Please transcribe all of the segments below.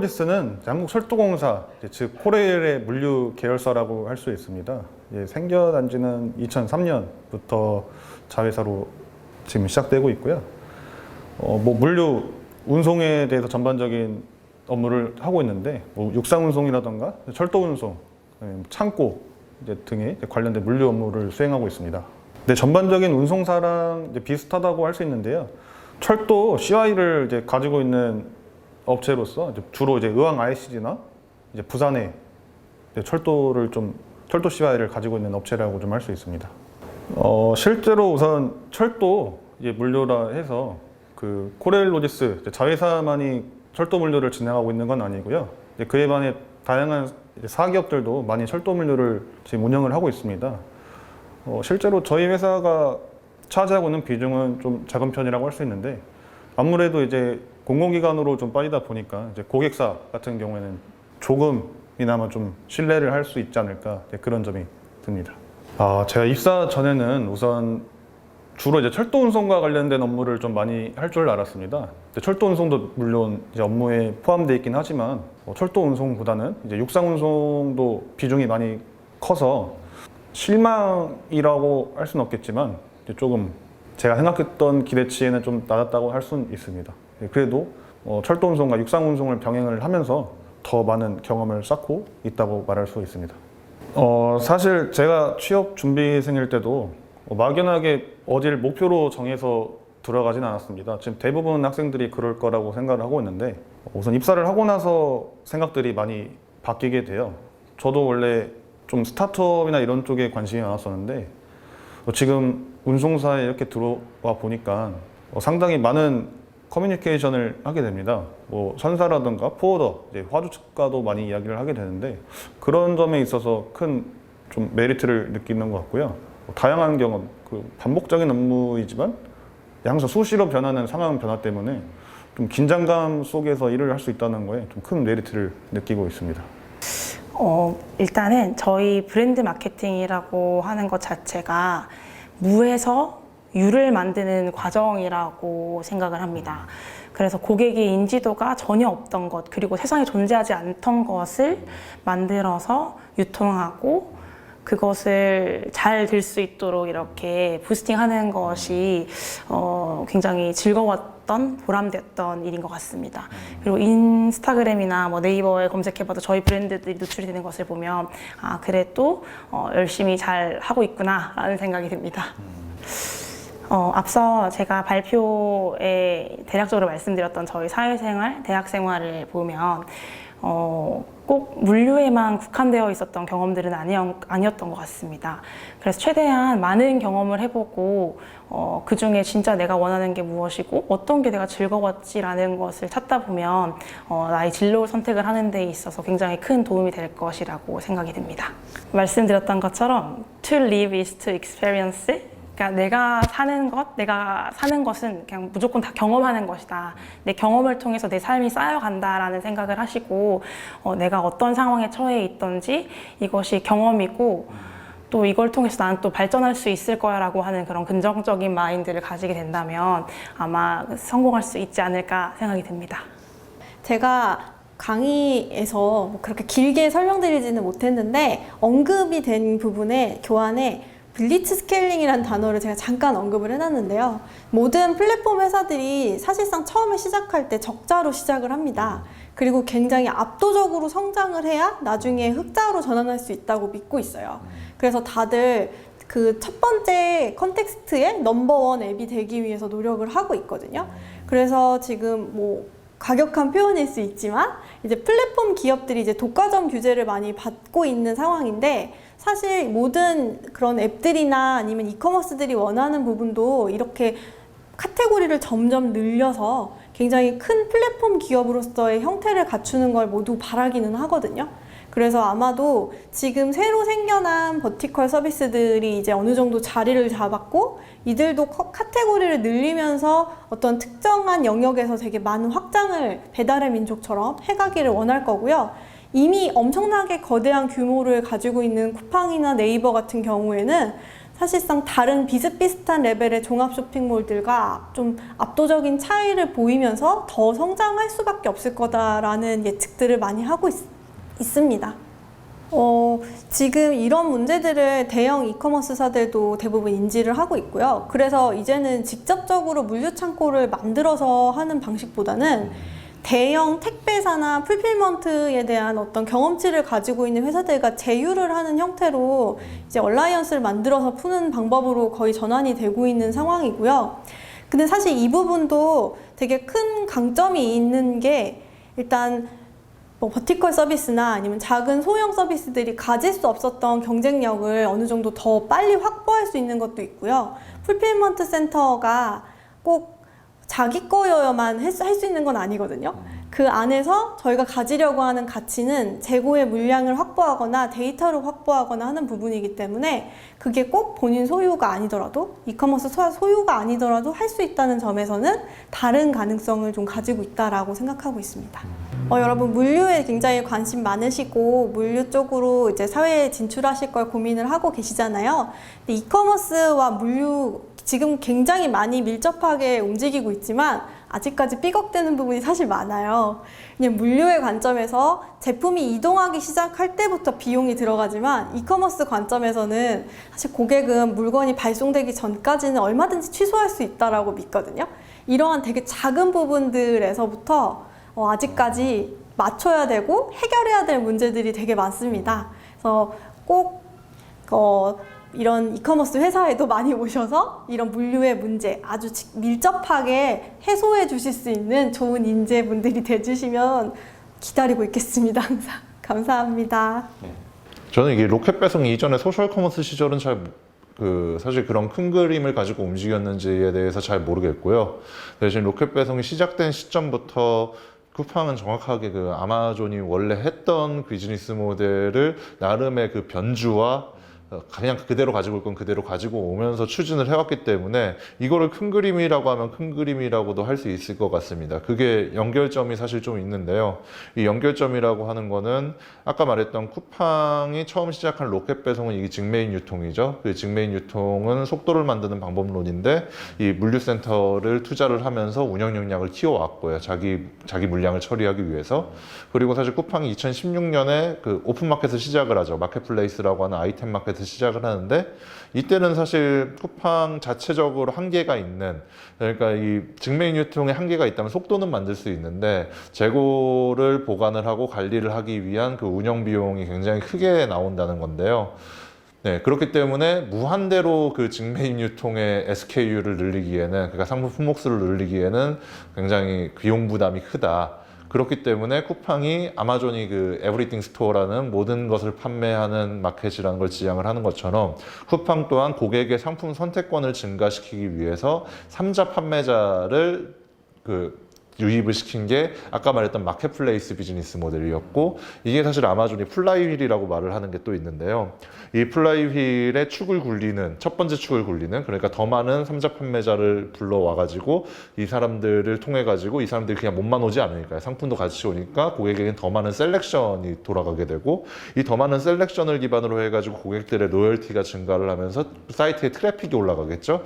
코레일로지스는 한국철도공사, 즉 코레일의 물류 계열사라고 할 수 있습니다. 생겨난 지는 2003년부터 자회사로 지금 시작되고 있고요. 물류 운송에 대해서 전반적인 업무를 하고 있는데, 육상 운송이라던가 철도 운송, 창고 등에 관련된 물류 업무를 수행하고 있습니다. 전반적인 운송사랑 비슷하다고 할 수 있는데요. 철도 CI를 가지고 있는 업체로서 주로 의왕 ICG나 부산에 철도 CI를 가지고 있는 업체라고 좀 할 수 있습니다. 실제로 우선 철도 물류라 해서 그 코레일로지스 자회사만이 철도 물류를 진행하고 있는 건 아니고요. 그에 반해 다양한 사기업들도 많이 철도 물류를 지금 운영을 하고 있습니다. 실제로 저희 회사가 차지하고 있는 비중은 좀 작은 편이라고 할 수 있는데, 아무래도 공공기관으로 좀 빠지다 보니까 고객사 같은 경우에는 조금이나마 좀 신뢰를 할 수 있지 않을까, 그런 점이 듭니다. 제가 입사 전에는 우선 주로 철도 운송과 관련된 업무를 좀 많이 할 줄 알았습니다. 철도 운송도 물론 업무에 포함되어 있긴 하지만 철도 운송보다는 육상 운송도 비중이 많이 커서 실망이라고 할 수는 없겠지만 조금 제가 생각했던 기대치에는 좀 낮았다고 할 수는 있습니다. 그래도 철도 운송과 육상 운송을 병행을 하면서 더 많은 경험을 쌓고 있다고 말할 수 있습니다. 사실 제가 취업 준비생일 때도 막연하게 어디를 목표로 정해서 들어가진 않았습니다. 지금 대부분 학생들이 그럴 거라고 생각을 하고 있는데, 우선 입사를 하고 나서 생각들이 많이 바뀌게 돼요. 저도 원래 좀 스타트업이나 이런 쪽에 관심이 많았었는데, 지금 운송사에 이렇게 들어와 보니까 상당히 많은 커뮤니케이션을 하게 됩니다. 선사라든가 포워더, 화주 측과도 많이 이야기를 하게 되는데, 그런 점에 있어서 큰 좀 메리트를 느끼는 것 같고요. 다양한 경험, 반복적인 업무이지만 항상 수시로 변하는 상황 변화 때문에 좀 긴장감 속에서 일을 할 수 있다는 거에 좀 큰 메리트를 느끼고 있습니다. 일단은 저희 브랜드 마케팅이라고 하는 것 자체가 무에서 유를 만드는 과정이라고 생각을 합니다. 그래서 고객의 인지도가 전혀 없던 것, 그리고 세상에 존재하지 않던 것을 만들어서 유통하고 그것을 잘 들 수 있도록 이렇게 부스팅하는 것이 굉장히 즐거웠던, 보람됐던 일인 것 같습니다. 그리고 인스타그램이나 네이버에 검색해봐도 저희 브랜드들이 노출이 되는 것을 보면 그래도 열심히 잘 하고 있구나 라는 생각이 듭니다. 앞서 제가 발표에 대략적으로 말씀드렸던 저희 사회생활, 대학생활을 보면 꼭 물류에만 국한되어 있었던 경험들은 아니었던 것 같습니다. 그래서 최대한 많은 경험을 해보고 그 중에 진짜 내가 원하는 게 무엇이고 어떤 게 내가 즐거웠지라는 것을 찾다 보면 나의 진로를 선택을 하는 데 있어서 굉장히 큰 도움이 될 것이라고 생각이 듭니다. 말씀드렸던 것처럼 to live is to experience. 그러니까 내가 사는 것은 그냥 무조건 다 경험하는 것이다. 내 경험을 통해서 내 삶이 쌓여간다라는 생각을 하시고 내가 어떤 상황에 처해 있던지 이것이 경험이고 또 이걸 통해서 나는 또 발전할 수 있을 거야 라고 하는 그런 긍정적인 마인드를 가지게 된다면 아마 성공할 수 있지 않을까 생각이 듭니다. 제가 강의에서 그렇게 길게 설명드리지는 못했는데 언급이 된 부분에 교환에 블리츠 스케일링이라는 단어를 제가 잠깐 언급을 해놨는데요. 모든 플랫폼 회사들이 사실상 처음에 시작할 때 적자로 시작을 합니다. 그리고 굉장히 압도적으로 성장을 해야 나중에 흑자로 전환할 수 있다고 믿고 있어요. 그래서 다들 그 첫 번째 컨텍스트의 넘버원 앱이 되기 위해서 노력을 하고 있거든요. 그래서 지금 과격한 표현일 수 있지만 이제 플랫폼 기업들이 이제 독과점 규제를 많이 받고 있는 상황인데, 사실 모든 그런 앱들이나 아니면 이커머스들이 원하는 부분도 이렇게 카테고리를 점점 늘려서 굉장히 큰 플랫폼 기업으로서의 형태를 갖추는 걸 모두 바라기는 하거든요. 그래서 아마도 지금 새로 생겨난 버티컬 서비스들이 이제 어느 정도 자리를 잡았고 이들도 카테고리를 늘리면서 어떤 특정한 영역에서 되게 많은 확장을 배달의 민족처럼 해가기를 원할 거고요. 이미 엄청나게 거대한 규모를 가지고 있는 쿠팡이나 네이버 같은 경우에는 사실상 다른 비슷비슷한 레벨의 종합 쇼핑몰들과 좀 압도적인 차이를 보이면서 더 성장할 수밖에 없을 거다라는 예측들을 많이 하고 있습니다. 지금 이런 문제들을 대형 이커머스사들도 대부분 인지를 하고 있고요. 그래서 이제는 직접적으로 물류 창고를 만들어서 하는 방식보다는 대형 택배사나 풀필먼트에 대한 어떤 경험치를 가지고 있는 회사들과 제휴를 하는 형태로 이제 얼라이언스를 만들어서 푸는 방법으로 거의 전환이 되고 있는 상황이고요. 근데 사실 이 부분도 되게 큰 강점이 있는 게 일단 뭐 버티컬 서비스나 아니면 작은 소형 서비스들이 가질 수 없었던 경쟁력을 어느 정도 더 빨리 확보할 수 있는 것도 있고요. 풀필먼트 센터가 꼭 자기 거여야만 할 수 있는 건 아니거든요. 그 안에서 저희가 가지려고 하는 가치는 재고의 물량을 확보하거나 데이터를 확보하거나 하는 부분이기 때문에 그게 꼭 본인 소유가 아니더라도 이커머스 소유가 아니더라도 할 수 있다는 점에서는 다른 가능성을 좀 가지고 있다라고 생각하고 있습니다. 여러분 물류에 굉장히 관심 많으시고 물류 쪽으로 이제 사회에 진출하실 걸 고민을 하고 계시잖아요. 근데 이커머스와 물류 지금 굉장히 많이 밀접하게 움직이고 있지만 아직까지 삐걱대는 부분이 사실 많아요. 그냥 물류의 관점에서 제품이 이동하기 시작할 때부터 비용이 들어가지만 이커머스 관점에서는 사실 고객은 물건이 발송되기 전까지는 얼마든지 취소할 수 있다라고 믿거든요. 이러한 되게 작은 부분들에서부터 아직까지 맞춰야 되고 해결해야 될 문제들이 되게 많습니다. 그래서 꼭 이런 이커머스 회사에도 많이 오셔서 이런 물류의 문제 아주 밀접하게 해소해 주실 수 있는 좋은 인재분들이 돼주시면 기다리고 있겠습니다. 항상. 감사합니다. 저는 이게 로켓 배송 이전에 소셜 커머스 시절은 사실 그런 큰 그림을 가지고 움직였는지에 대해서 잘 모르겠고요. 대신 로켓 배송이 시작된 시점부터 쿠팡은 정확하게 그 아마존이 원래 했던 비즈니스 모델을 나름의 그 변주와 그냥 그대로 가지고 올 건 그대로 가지고 오면서 추진을 해왔기 때문에 이거를 큰 그림이라고 하면 큰 그림이라고도 할 수 있을 것 같습니다. 그게 연결점이 사실 좀 있는데요. 이 연결점이라고 하는 거는 아까 말했던 쿠팡이 처음 시작한 로켓 배송은 이게 직메인 유통이죠. 그 직메인 유통은 속도를 만드는 방법론인데 이 물류센터를 투자를 하면서 운영 역량을 키워왔고요. 자기 물량을 처리하기 위해서. 그리고 사실 쿠팡이 2016년에 그 오픈마켓을 시작을 하죠. 마켓플레이스라고 하는 아이템 마켓을 시작을 하는데 이때는 사실 쿠팡 자체적으로 한계가 있는, 그러니까 이 직메인 유통에 한계가 있다면 속도는 만들 수 있는데 재고를 보관을 하고 관리를 하기 위한 그 운영 비용이 굉장히 크게 나온다는 건데요. 네, 그렇기 때문에 무한대로 그 직메인 유통의 SKU를 늘리기에는, 그러니까 상품 품목수를 늘리기에는 굉장히 비용 부담이 크다. 그렇기 때문에 쿠팡이 아마존이 그 에브리띵 스토어라는 모든 것을 판매하는 마켓이라는 걸 지향을 하는 것처럼 쿠팡 또한 고객의 상품 선택권을 증가시키기 위해서 3자 판매자를 유입을 시킨 게 아까 말했던 마켓플레이스 비즈니스 모델이었고, 이게 사실 아마존이 플라이휠이라고 말을 하는 게 또 있는데요. 이 플라이휠의 축을 굴리는, 첫 번째 축을 굴리는, 그러니까 더 많은 3자 판매자를 불러와가지고 이 사람들을 통해가지고 이 사람들이 그냥 몸만 오지 않으니까요. 상품도 같이 오니까 고객에겐 더 많은 셀렉션이 돌아가게 되고, 이 더 많은 셀렉션을 기반으로 해가지고 고객들의 로열티가 증가를 하면서 사이트에 트래픽이 올라가겠죠.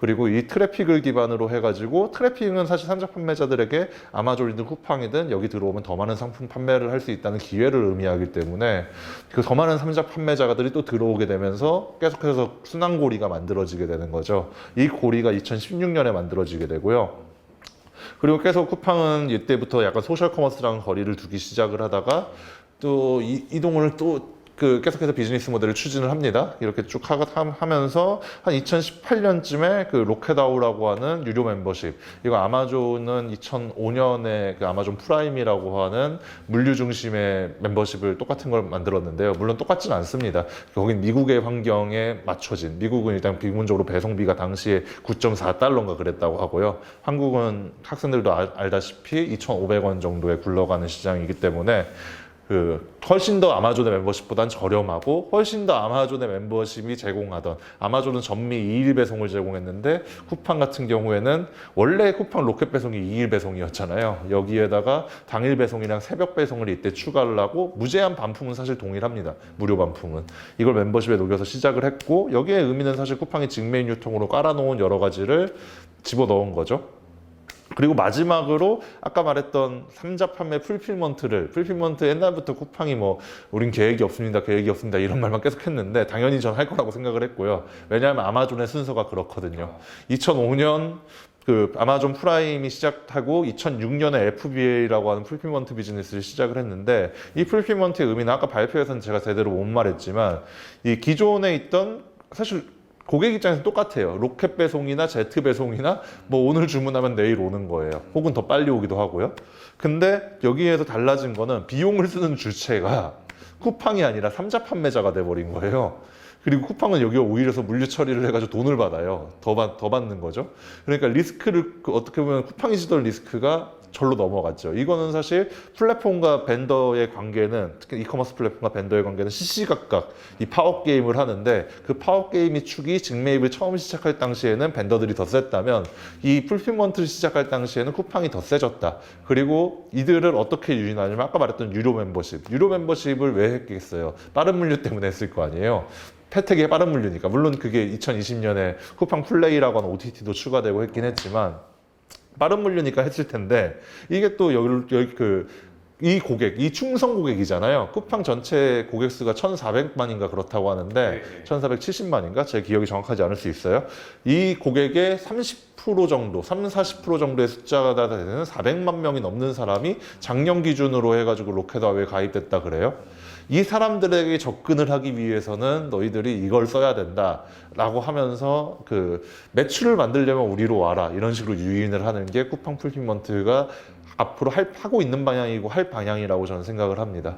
그리고 이 트래픽을 기반으로 해가지고, 트래픽은 사실 3자 판매자들에게 아마존이든 쿠팡이든 여기 들어오면 더 많은 상품 판매를 할 수 있다는 기회를 의미하기 때문에 그 더 많은 3자 판매자들이 또 들어오게 되면서 계속해서 순환고리가 만들어지게 되는 거죠. 이 고리가 2016년에 만들어지게 되고요. 그리고 계속 쿠팡은 이때부터 약간 소셜 커머스랑 거리를 두기 시작을 하다가 또 이동을 또 계속해서 비즈니스 모델을 추진을 합니다. 이렇게 쭉 하면서 한 2018년쯤에 그 로켓아우라고 하는 유료 멤버십, 이거 아마존은 2005년에 그 아마존 프라임이라고 하는 물류 중심의 멤버십을 똑같은 걸 만들었는데요. 물론 똑같진 않습니다. 거긴 미국의 환경에 맞춰진, 미국은 일단 기본적으로 배송비가 당시에 9.4달러인가 그랬다고 하고요. 한국은 학생들도 알다시피 2,500원 정도에 굴러가는 시장이기 때문에 훨씬 더 아마존의 멤버십보단 저렴하고 훨씬 더 아마존의 멤버십이 제공하던 아마존은 전미 2일 배송을 제공했는데 쿠팡 같은 경우에는 원래 쿠팡 로켓 배송이 2일 배송이었잖아요. 여기에다가 당일 배송이랑 새벽 배송을 이때 추가를 하고 무제한 반품은 사실 동일합니다. 무료 반품은. 이걸 멤버십에 녹여서 시작을 했고 여기에 의미는 사실 쿠팡이 직메인 유통으로 깔아놓은 여러 가지를 집어넣은 거죠. 그리고 마지막으로 아까 말했던 3자 판매 풀필먼트 옛날부터 쿠팡이 뭐 우린 계획이 없습니다 이런 말만 계속 했는데 당연히 전 할 거라고 생각을 했고요. 왜냐하면 아마존의 순서가 그렇거든요. 2005년 그 아마존 프라임이 시작하고 2006년에 FBA라고 하는 풀필먼트 비즈니스를 시작을 했는데 이 풀필먼트의 의미는 아까 발표에서는 제가 제대로 못 말했지만 이 기존에 있던 사실 고객 입장에서 똑같아요. 로켓 배송이나 제트 배송이나 뭐 오늘 주문하면 내일 오는 거예요. 혹은 더 빨리 오기도 하고요. 근데 여기에서 달라진 거는 비용을 쓰는 주체가 쿠팡이 아니라 3자 판매자가 돼버린 거예요. 그리고 쿠팡은 여기에 오히려서 물류 처리를 해가지고 돈을 받아요. 더 받는 거죠. 그러니까 리스크를 어떻게 보면 쿠팡이 지던 리스크가 절로 넘어갔죠. 이거는 사실 플랫폼과 벤더의 관계는 특히 이커머스 플랫폼과 벤더의 관계는 시시각각 이 파워 게임을 하는데 그 파워 게임의 축이 직매입을 처음 시작할 당시에는 벤더들이 더 셌다면 이 풀필먼트를 시작할 당시에는 쿠팡이 더 세졌다. 그리고 이들을 어떻게 유인하냐면 아까 말했던 유료 멤버십을 왜 했겠어요? 빠른 물류 때문에 했을 거 아니에요. 패택의 빠른 물류니까. 물론 그게 2020년에 쿠팡 플레이라고 하는 OTT도 추가되고 했긴 했지만 빠른 물류니까 했을 텐데 이게 또 이 고객, 이 충성 고객이잖아요. 쿠팡 전체 고객 수가 1,400만인가 그렇다고 하는데 1,470만인가? 제 기억이 정확하지 않을 수 있어요. 이 고객의 30% 정도, 30-40% 정도의 숫자가 되는 400만 명이 넘는 사람이 작년 기준으로 해가지고 로켓아웃에 가입됐다 그래요. 이 사람들에게 접근을 하기 위해서는 너희들이 이걸 써야 된다 라고 하면서 그 매출을 만들려면 우리로 와라 이런 식으로 유인을 하는 게 쿠팡 풀필먼트가 앞으로 하고 있는 방향이고 할 방향이라고 저는 생각을 합니다.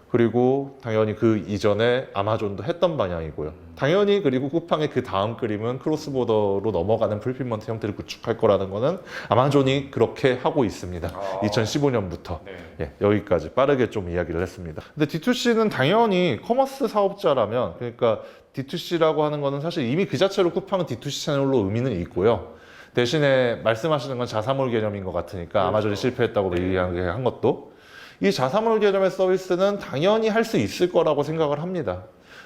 그리고 당연히 그 이전에 아마존도 했던 방향이고요. 당연히 그리고 쿠팡의 그 다음 그림은 크로스보더로 넘어가는 풀필먼트 형태를 구축할 거라는 거는 아마존이 그렇게 하고 있습니다. 2015년부터. 예, 여기까지 빠르게 좀 이야기를 했습니다. 근데 D2C는 당연히 커머스 사업자라면 그러니까 D2C라고 하는 거는 사실 이미 그 자체로 쿠팡은 D2C 채널로 의미는 있고요. 대신에 말씀하시는 건 자사몰 개념인 것 같으니까 아마존이 실패했다고 얘기한 것도 이 자사몰 개념의 서비스는 당연히 할 수 있을 거라고 생각을 합니다.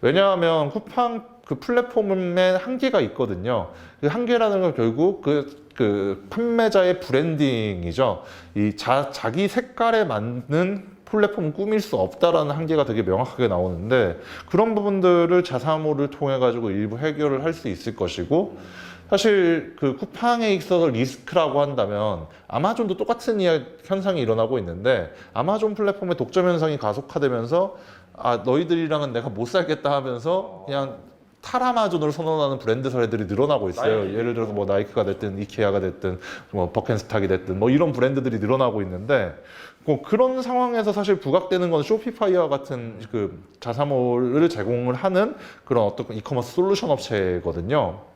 왜냐하면 쿠팡 그 플랫폼에 한계가 있거든요. 그 한계라는 건 결국 그 판매자의 브랜딩이죠. 이 자기 색깔에 맞는 플랫폼을 꾸밀 수 없다라는 한계가 되게 명확하게 나오는데 그런 부분들을 자사몰을 통해 가지고 일부 해결을 할 수 있을 것이고 사실 그 쿠팡에 있어서 리스크라고 한다면 아마존도 똑같은 현상이 일어나고 있는데 아마존 플랫폼의 독점 현상이 가속화되면서 너희들이랑은 내가 못 살겠다 하면서 그냥 탈아마존을 선언하는 브랜드 사례들이 늘어나고 있어요. 예를 들어서 뭐 나이키가 됐든 이케아가 됐든 뭐 버켄스탁이 됐든 뭐 이런 브랜드들이 늘어나고 있는데 뭐 그런 상황에서 사실 부각되는 건 쇼피파이와 같은 그 자사몰을 제공을 하는 그런 어떤 이커머스 솔루션 업체거든요.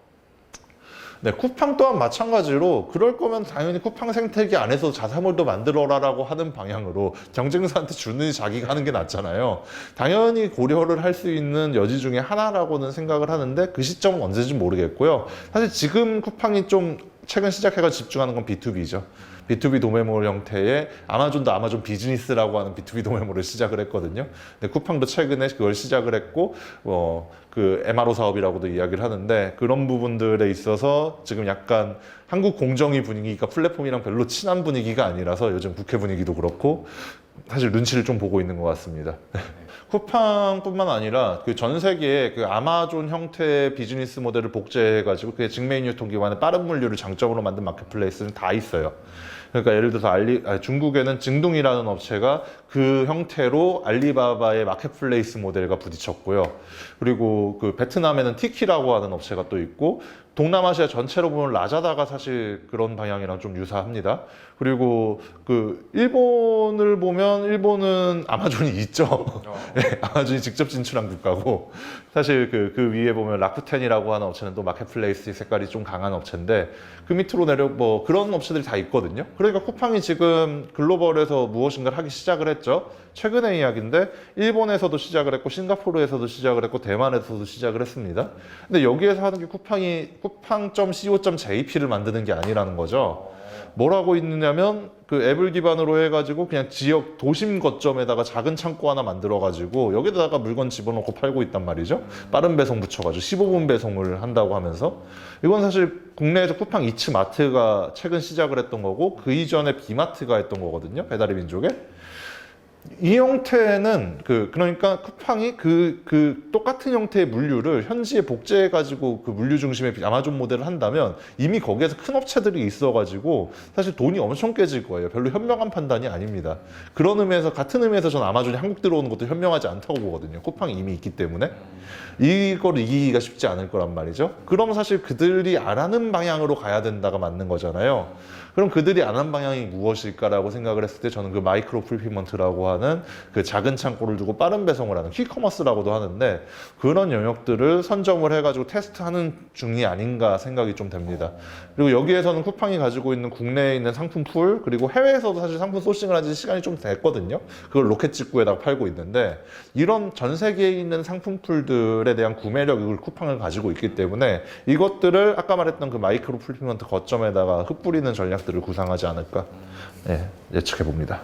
네, 쿠팡 또한 마찬가지로 그럴 거면 당연히 쿠팡 생태계 안에서 자사몰도 만들어라라고 하는 방향으로 경쟁사한테 주는 자기가 하는 게 낫잖아요. 당연히 고려를 할 수 있는 여지 중에 하나라고는 생각을 하는데 그 시점은 언제인지 모르겠고요. 사실 지금 쿠팡이 좀 최근 시작해서 집중하는 건 B2B죠. B2B 도매몰 형태의 아마존도 아마존 비즈니스라고 하는 B2B 도매몰을 시작을 했거든요. 근데 쿠팡도 최근에 그걸 시작을 했고 그 MRO 사업이라고도 이야기를 하는데 그런 부분들에 있어서 지금 약간 한국 공정위 분위기가 플랫폼이랑 별로 친한 분위기가 아니라서 요즘 국회 분위기도 그렇고 사실 눈치를 좀 보고 있는 것 같습니다. 쿠팡뿐만 아니라 그 전 세계에 그 아마존 형태의 비즈니스 모델을 복제해가지고 그게 직메인 유통 기반의 빠른 물류를 장점으로 만든 마켓플레이스는 다 있어요. 그러니까 예를 들어서 중국에는 증둥이라는 업체가 그 형태로 알리바바의 마켓플레이스 모델과 부딪혔고요. 그리고 그 베트남에는 티키라고 하는 업체가 또 있고 동남아시아 전체로 보면 라자다가 사실 그런 방향이랑 좀 유사합니다. 그리고 그 일본을 보면 일본은 아마존이 있죠. 네, 아마존이 직접 진출한 국가고 사실 그 위에 보면 라쿠텐이라고 하는 업체는 또 마켓플레이스 색깔이 좀 강한 업체인데 그 밑으로 내려 뭐 그런 업체들이 다 있거든요. 그러니까 쿠팡이 지금 글로벌에서 무엇인가를 하기 시작을 했죠. 최근의 이야기인데 일본에서도 시작을 했고 싱가포르에서도 시작을 했고 대만에서도 시작을 했습니다. 근데 여기에서 하는 게 쿠팡이 쿠팡.co.jp를 만드는 게 아니라는 거죠. 뭘 하고 있느냐면 그 앱을 기반으로 해가지고 그냥 지역 도심 거점에다가 작은 창고 하나 만들어가지고 여기다가 물건 집어넣고 팔고 있단 말이죠. 빠른 배송 붙여가지고 15분 배송을 한다고 하면서 이건 사실 국내에서 쿠팡 이츠마트가 최근 시작을 했던 거고 그 이전에 비마트가 했던 거거든요. 배달의 민족에. 이 형태는 그러니까 쿠팡이 그 똑같은 형태의 물류를 현지에 복제해 가지고 그 물류 중심의 아마존 모델을 한다면 이미 거기에서 큰 업체들이 있어 가지고 사실 돈이 엄청 깨질 거예요. 별로 현명한 판단이 아닙니다. 그런 의미에서 같은 의미에서 저는 아마존이 한국 들어오는 것도 현명하지 않다고 보거든요. 쿠팡이 이미 있기 때문에 이걸 이기기가 쉽지 않을 거란 말이죠. 그럼 사실 그들이 안 하는 방향으로 가야 된다가 맞는 거잖아요. 그럼 그들이 안 한 방향이 무엇일까라고 생각을 했을 때 저는 그 마이크로 풀피먼트라고 하는 그 작은 창고를 두고 빠른 배송을 하는 퀵커머스라고도 하는데 그런 영역들을 선점을 해가지고 테스트하는 중이 아닌가 생각이 좀 됩니다. 그리고 여기에서는 쿠팡이 가지고 있는 국내에 있는 상품 풀 그리고 해외에서도 사실 상품 소싱을 한 지 시간이 좀 됐거든요. 그걸 로켓 직구에다가 팔고 있는데 이런 전 세계에 있는 상품 풀들에 대한 구매력을 쿠팡을 가지고 있기 때문에 이것들을 아까 말했던 그 마이크로 풀피먼트 거점에다가 흩뿌리는 전략들을 구상하지 않을까 예측해 봅니다.